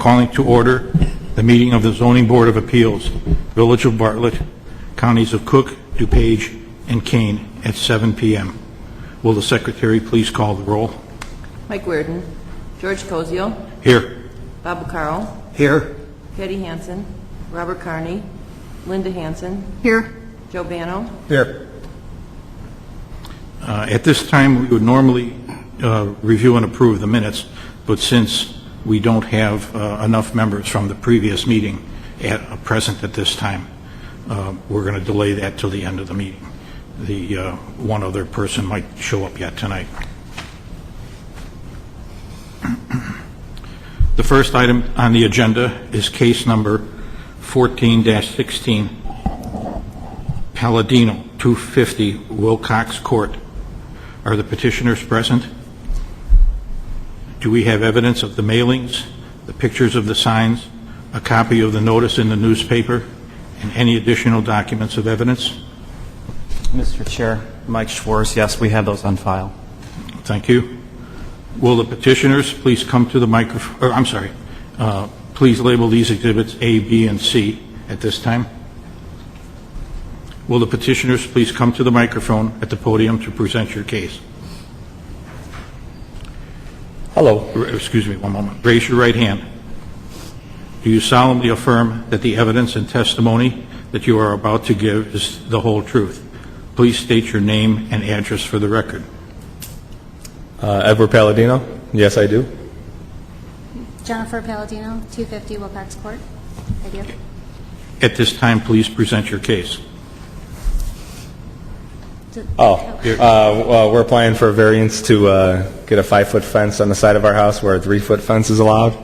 calling to order the meeting of the Zoning Board of Appeals, Village of Bartlett, Counties of Cook, DuPage, and Kane at 7 p.m. Will the Secretary please call the roll? Mike Weirden. George Cozio. Here. Bob Carl. Here. Patty Hansen. Robert Carney. Linda Hansen. Here. Joe Bano. Here. At this time, we would normally review and approve the minutes, but since we don't have enough members from the previous meeting present at this time, we're going to delay that till the end of the meeting. The one other person might show up yet tonight. The first item on the agenda is case number 14-16, Palladino, 250 Wilcox Court. Are the petitioners present? Do we have evidence of the mailings, the pictures of the signs, a copy of the notice in the newspaper, and any additional documents of evidence? Mr. Chair, Mike Schwartz, yes, we have those on file. Thank you. Will the petitioners please come to the microphone? I'm sorry. Please label these exhibits A, B, and C at this time. Will the petitioners please come to the microphone at the podium to present your case? Hello. Excuse me, one moment. Raise your right hand. Do you solemnly affirm that the evidence and testimony that you are about to give is the whole truth? Please state your name and address for the record. Edward Palladino. Yes, I do. Jennifer Palladino, 250 Wilcox Court. I do. At this time, please present your case. We're applying for a variance to get a 5-foot fence on the side of our house where a 3-foot fence is allowed.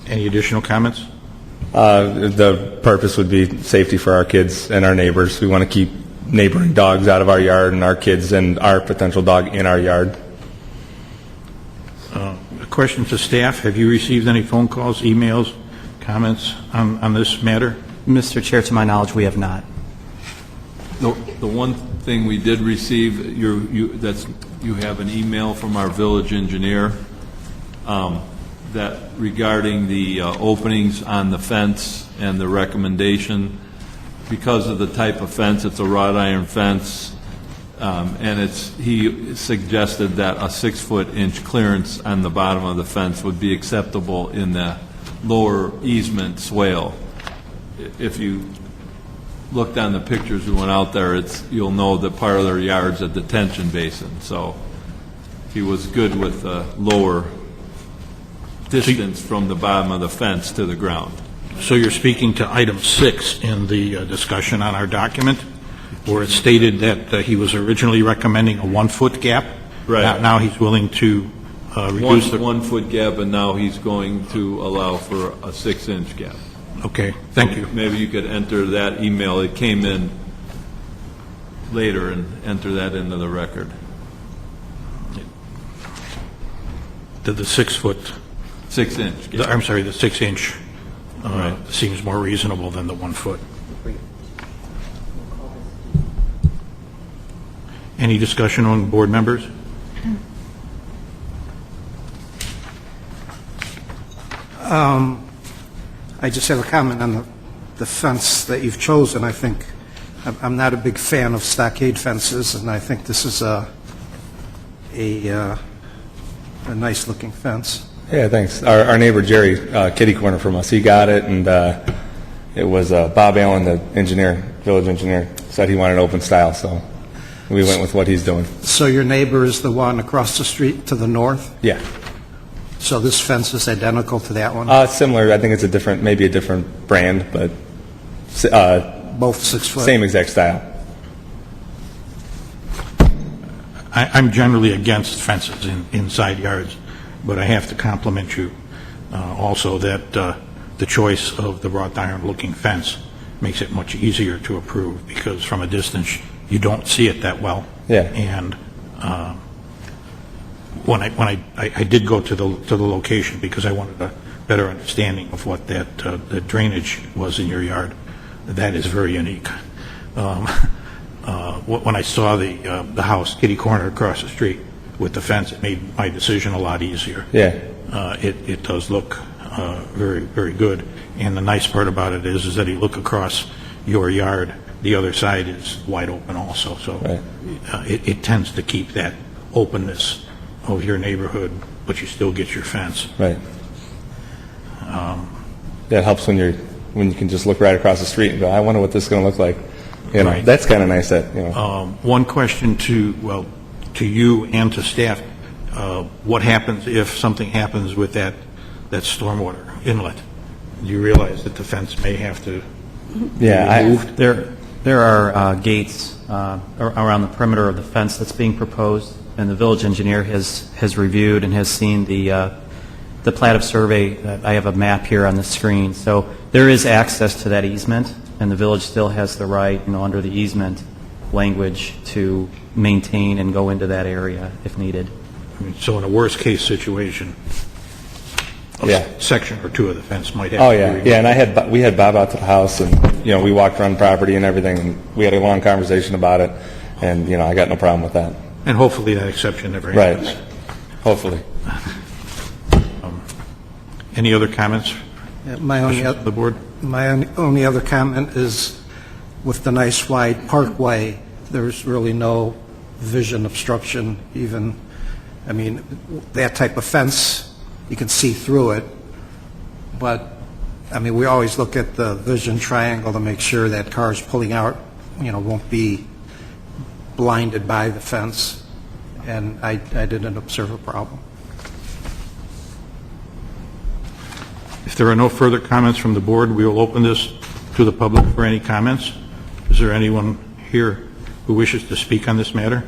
Any additional comments? The purpose would be safety for our kids and our neighbors. We want to keep neighboring dogs out of our yard and our kids and our potential dog in our yard. A question to staff. Have you received any phone calls, emails, comments on this matter? Mr. Chair, to my knowledge, we have not. The one thing we did receive, you have an email from our village engineer that regarding the openings on the fence and the recommendation. Because of the type of fence, it's a wrought iron fence, and he suggested that a 6-foot-inch clearance on the bottom of the fence would be acceptable in the lower easement swale. If you looked on the pictures we went out there, you'll know that part of their yard's a detention basin. So he was good with the lower distance from the bottom of the fence to the ground. So you're speaking to item 6 in the discussion on our document, where it stated that he was originally recommending a 1-foot gap. Right. Now he's willing to reduce the 1-foot gap, and now he's going to allow for a 6-inch gap. Okay, thank you. Maybe you could enter that email. It came in later, and enter that into the record. The 6-foot. 6-inch gap. I'm sorry, the 6-inch Right. seems more reasonable than the 1 foot. Any discussion on board members? I just have a comment on the fence that you've chosen. I think I'm not a big fan of stockade fences, and I think this is a nice-looking fence. Yeah, thanks. Our neighbor Jerry, kitty corner from us, he got it, and it was Bob Allen, the engineer, village engineer, said he wanted open style, so we went with what he's doing. So your neighbor is the one across the street to the north? Yeah. So this fence is identical to that one? Similar. I think it's maybe a different brand, but both 6 foot? Same exact style. I'm generally against fences inside yards, but I have to compliment you also that the choice of the wrought iron looking fence makes it much easier to approve, because from a distance you don't see it that well. Yeah. And when I did go to the location because I wanted a better understanding of what that the drainage was in your yard, that is very unique. When I saw the house kitty corner across the street, with the fence, it made my decision a lot easier. Yeah. It does look very, very good. And the nice part about it is that you look across your yard, the other side is wide open also. So Right. it tends to keep that openness of your neighborhood, but you still get your fence. Right. That helps when you can just look right across the street and go, I wonder what this is going to look like. You know, Right. that's kind of nice that, you know. One question to you and to staff, what happens if something happens with that stormwater inlet? Do you realize that the fence may have to be removed? There are gates around the perimeter of the fence that's being proposed, and the village engineer has reviewed and has seen the plat of survey. I have a map here on the screen. So there is access to that easement, and the village still has the right, under the easement language, to maintain and go into that area if needed. So in a worst-case situation, Yeah. a section or two of the fence might have Oh, to be yeah. removed. Yeah, and we had Bob out to the house, and, we walked around the property and everything, and we had a long conversation about it, and, I got no problem with that. And hopefully that exception never happens. Right. Hopefully. Any other comments My only, from the board? only other comment is, with the nice wide parkway, there's really no vision obstruction even. I mean, that type of fence, you can see through it, but, I mean, we always look at the vision triangle to make sure that cars pulling out, won't be blinded by the fence, and I didn't observe a problem. If there are no further comments from the board, we will open this to the public for any comments. Is there anyone here who wishes to speak on this matter?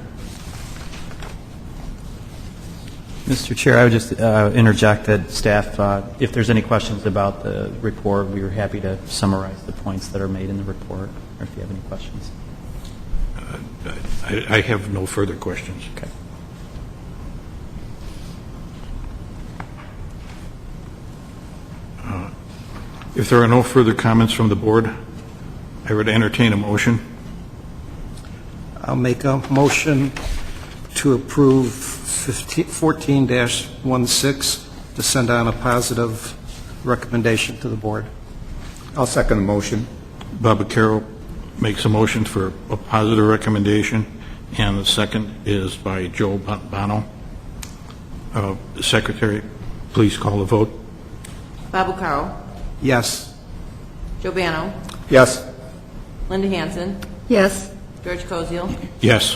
Mr. Chair, I would just interject that staff, if there's any questions about the report, we are happy to summarize the points that are made in the report, or if you have any questions. I have no further questions. Okay. If there are no further comments from the board, I would entertain a motion. I'll make a motion to approve 14-16 to send on a positive recommendation to the board. I'll second the motion. Bob Carroll makes a motion for a positive recommendation, and the second is by Joe Bono. Secretary, please call the vote. Bob Carroll, Yes. Joe Bano, Yes. Linda Hansen, Yes. George Koziel, Yes.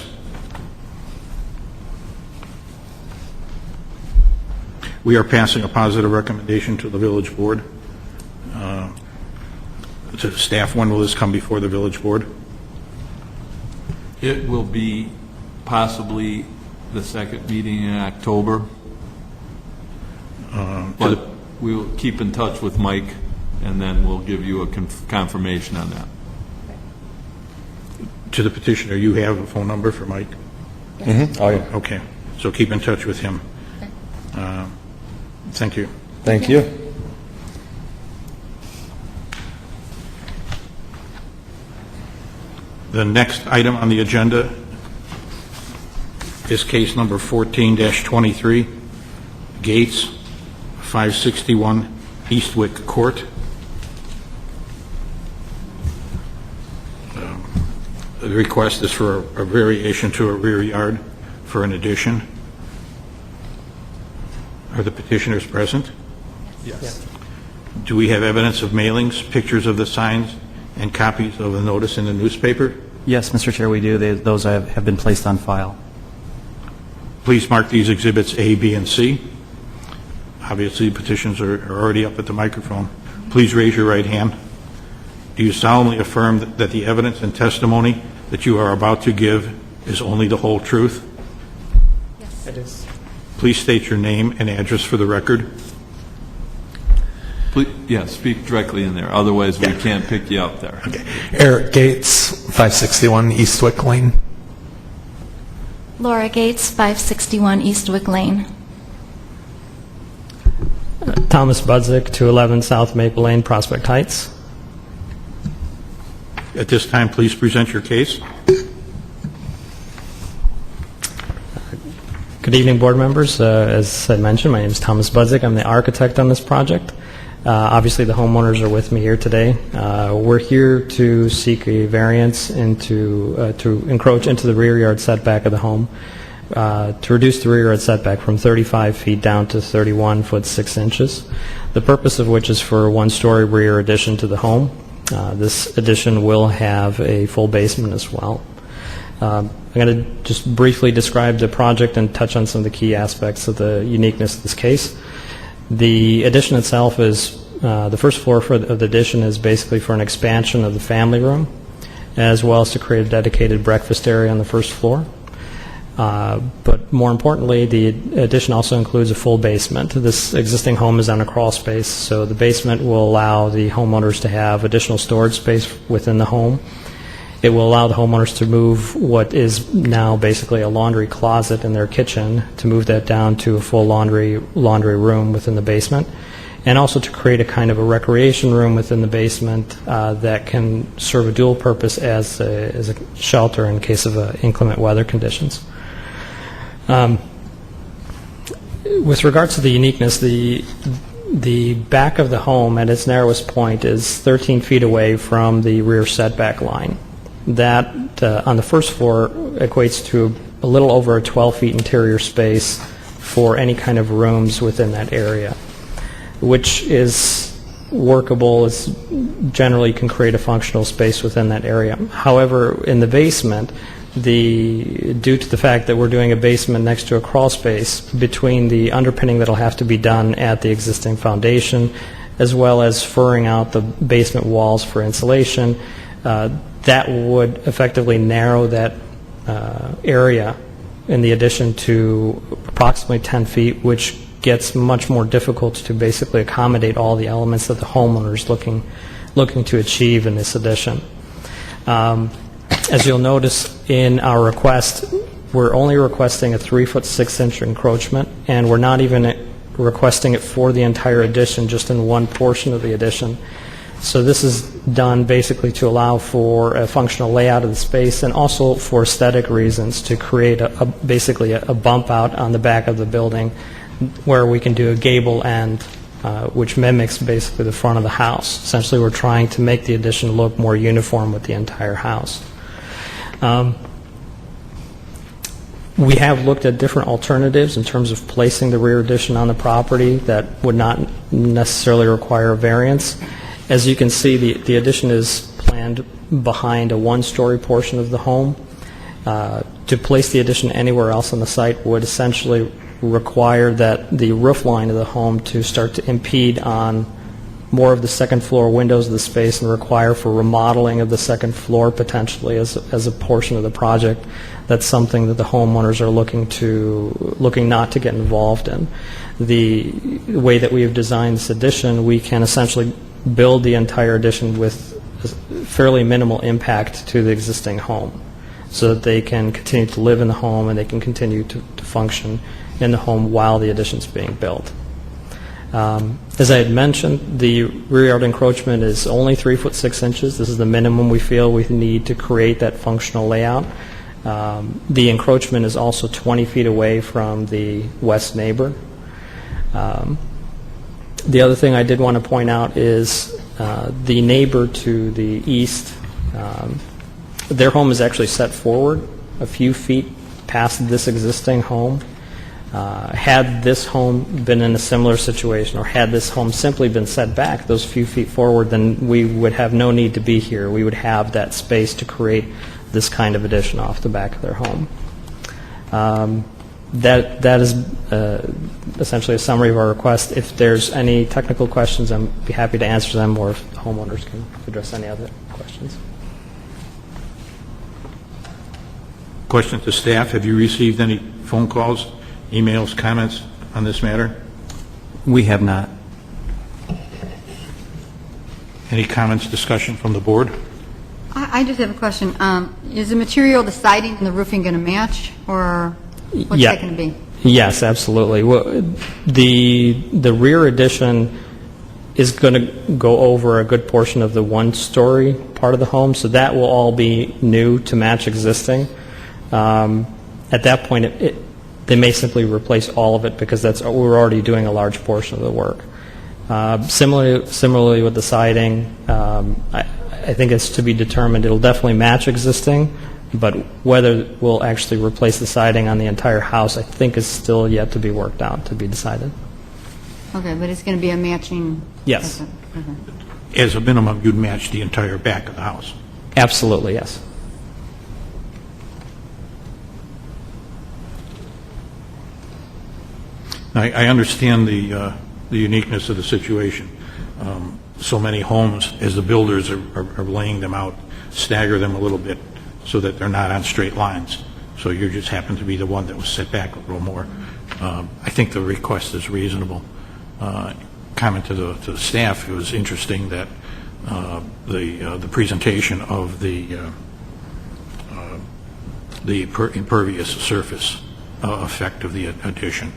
We are passing a positive recommendation to the village board. To staff, when will this come before the village board? It will be possibly the second meeting in October, but we will keep in touch with Mike, and then we'll give you a confirmation on that. To the petitioner, you have a phone number for Mike? Mm-hmm. Oh, yeah. Okay, so keep in touch with him. Thank you. Thank you. The next item on the agenda is case number 14-23, Gates, 561 Eastwick Court. The request is for a variation to a rear yard for an addition. Are the petitioners present? Yes. Do we have evidence of mailings, pictures of the signs, and copies of the notice in the newspaper? Yes, Mr. Chair, we do. Those have been placed on file. Please mark these exhibits A, B, and C. Obviously, petitions are already up at the microphone. Please raise your right hand. Do you solemnly affirm that the evidence and testimony that you are about to give is only the whole truth? Yes. It is. Please state your name and address for the record. Please, yeah, speak directly in there. Otherwise, we can't pick you up there. Eric Gates, 561 Eastwick Lane. Laura Gates, 561 Eastwick Lane. Thomas Budzik, 211 South Maple Lane, Prospect Heights. At this time, please present your case. Good evening, board members. As I mentioned, my name is Thomas Budzik. I'm the architect on this project. Obviously, the homeowners are with me here today. We're here to seek a variance to encroach into the rear yard setback of the home, to reduce the rear yard setback from 35 feet down to 31 foot 6 inches. The purpose of which is for a one-story rear addition to the home. This addition will have a full basement as well. I'm going to just briefly describe the project and touch on some of the key aspects of the uniqueness of this case. The addition itself is, the first floor of the addition is basically for an expansion of the family room, as well as to create a dedicated breakfast area on the first floor. But more importantly, the addition also includes a full basement. This existing home is on a crawl space, so the basement will allow the homeowners to have additional storage space within the home. It will allow the homeowners to move what is now basically a laundry closet in their kitchen, to move that down to a full laundry room within the basement, and also to create a kind of a recreation room within the basement that can serve a dual purpose as a shelter in case of inclement weather conditions. With regards to the uniqueness, the back of the home at its narrowest point is 13 feet away from the rear setback line. That, on the first floor, equates to a little over a 12 feet interior space for any kind of rooms within that area, which is workable. It's generally can create a functional space within that area. However, in the basement, due to the fact that we're doing a basement next to a crawl space, between the underpinning that will have to be done at the existing foundation, as well as furring out the basement walls for insulation, that would effectively narrow that area in the addition to approximately 10 feet, which gets much more difficult to basically accommodate all the elements that the homeowner is looking to achieve in this addition. As you'll notice in our request, we're only requesting a 3 foot 6 inch encroachment, and we're not even requesting it for the entire addition, just in one portion of the addition. So this is done basically to allow for a functional layout of the space, and also for aesthetic reasons, to create basically a bump out on the back of the building where we can do a gable end, which mimics basically the front of the house. Essentially, we're trying to make the addition look more uniform with the entire house. We have looked at different alternatives in terms of placing the rear addition on the property that would not necessarily require a variance. As you can see, the addition is planned behind a one-story portion of the home. To place the addition anywhere else on the site would essentially require that the roof line of the home to start to impede on more of the second floor windows of the space, and require for remodeling of the second floor potentially as a portion of the project. That's something that the homeowners are looking not to get involved in. The way that we have designed this addition, we can essentially build the entire addition with fairly minimal impact to the existing home, so that they can continue to live in the home and they can continue to function in the home while the addition is being built. As I had mentioned, the rear yard encroachment is only 3 foot 6 inches. This is the minimum we feel we need to create that functional layout. The encroachment is also 20 feet away from the west neighbor. The other thing I did want to point out is the neighbor to the east, their home is actually set forward a few feet past this existing home. Had this home been in a similar situation, or had this home simply been set back those few feet forward, then we would have no need to be here. We would have that space to create this kind of addition off the back of their home. That is essentially a summary of our request. If there's any technical questions, I'd be happy to answer them, or if the homeowners can address any other questions. Question to staff: have you received any phone calls, emails, comments on this matter? We have not. Any comments, discussion from the board? I just have a question. Is the material, the siding and the roofing going to match, or what's that going to be? Yes, absolutely. Well, the rear addition is going to go over a good portion of the one-story part of the home, so that will all be new to match existing. At that point, they may simply replace all of it because we're already doing a large portion of the work. Similarly with the siding, I think it's to be determined. It'll definitely match existing, but whether we'll actually replace the siding on the entire house, I think is still yet to be worked out, to be decided. Okay, but it's going to be a matching... Yes. Okay. As a minimum, you'd match the entire back of the house. Absolutely, yes. I understand the uniqueness of the situation. So many homes, as the builders are laying them out, stagger them a little bit so that they're not on straight lines. So you just happen to be the one that was set back a little more. I think the request is reasonable. Comment to the staff, it was interesting that the presentation of the impervious surface effect of the addition.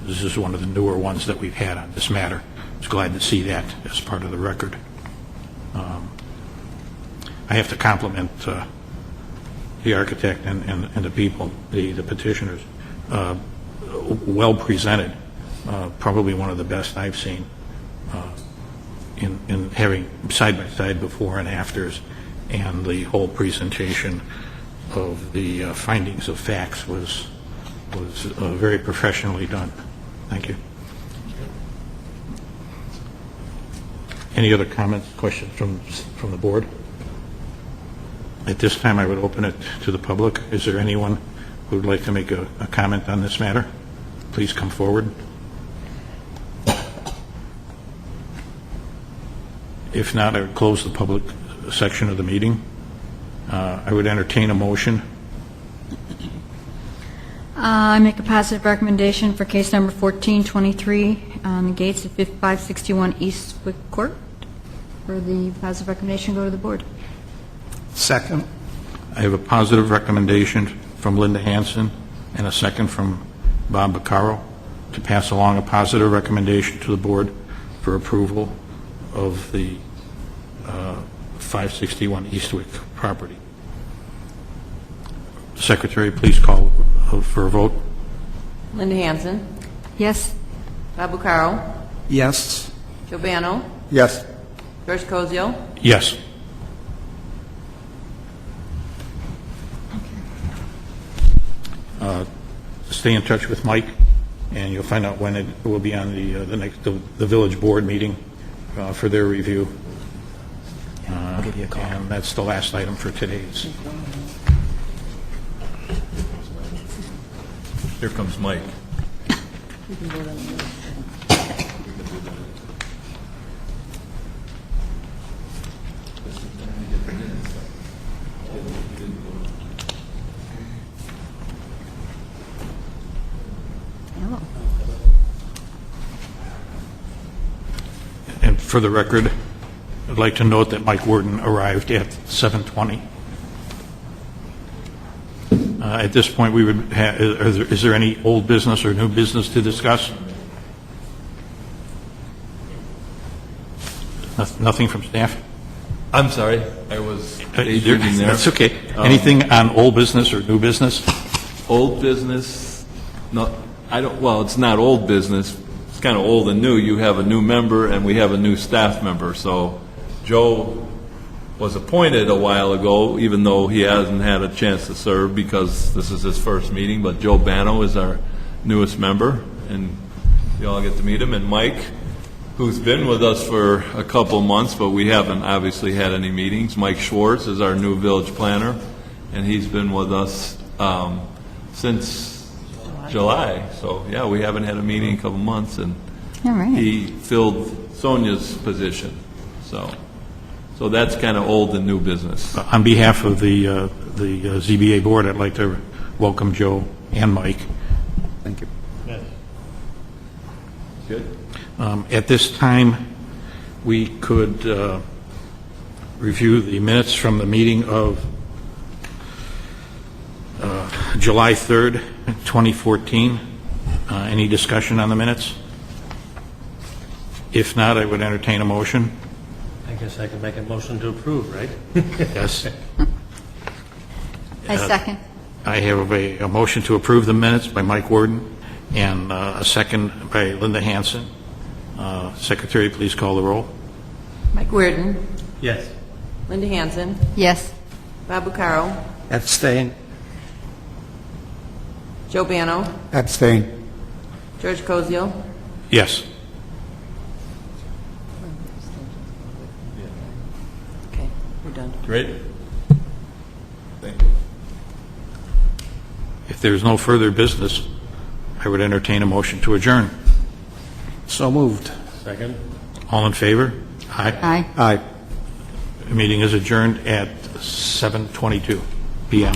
This is one of the newer ones that we've had on this matter. I was glad to see that as part of the record. I have to compliment the architect and the people, the petitioners. Well presented, probably one of the best I've seen in having side-by-side before and afters, and the whole presentation of the findings of facts was very professionally done. Thank you. Any other comments, questions from the board? At this time, I would open it to the public. Is there anyone who would like to make a comment on this matter? Please come forward. If not, I would close the public section of the meeting. I would entertain a motion. I make a positive recommendation for case number 1423 on the gates at 561 Eastwick Court. For the positive recommendation, go to the board. Second. I have a positive recommendation from Linda Hansen and a second from Bob Baccaro to pass along a positive recommendation to the board for approval of the 561 Eastwick property. Secretary, please call for a vote. Linda Hansen, Yes? Bob Bucaro, Yes. Joe Bano, Yes. George Cozio, Yes. Stay in touch with Mike, and you'll find out when it will be on the village board meeting for their review. I'll give you a call. And that's the last item for today's. Here comes Mike. Hello. And for the record, I'd like to note that Mike Worden arrived at 7:20. At this point, we would is there any old business or new business to discuss? Nothing from staff? I'm sorry, I was daydreaming there. That's okay. Anything on old business or new business? Old business, no, I don't, well, it's not old business. It's kind of old and new. You have a new member and we have a new staff member. So Joe was appointed a while ago, even though he hasn't had a chance to serve because this is his first meeting. But Joe Bano is our newest member, and you all get to meet him. And Mike, who's been with us for a couple months, but we haven't obviously had any meetings. Mike Schwartz is our new village planner, and he's been with us since July. So, yeah, we haven't had a meeting in a couple months, and All right. he filled Sonia's position. So that's kind of old and new business. On behalf of the ZBA board, I'd like to welcome Joe and Mike. Thank you. Good. At this time, we could review the minutes from the meeting of July 3rd, 2014. Any discussion on the minutes? If not, I would entertain a motion. I guess I can make a motion to approve, right? Yes. I second. I have a motion to approve the minutes by Mike Worden and a second by Linda Hansen. Secretary, please call the roll. Mike Werden. Yes. Linda Hansen. Yes. Bob Bucaro. Abstain. Joe Bano. Abstain. George Koziel. Yes. Okay, we're done. Great. If there's no further business, I would entertain a motion to adjourn. So moved. Second? All in favor? Aye. Aye. Aye. The meeting is adjourned at 7:22 p.m.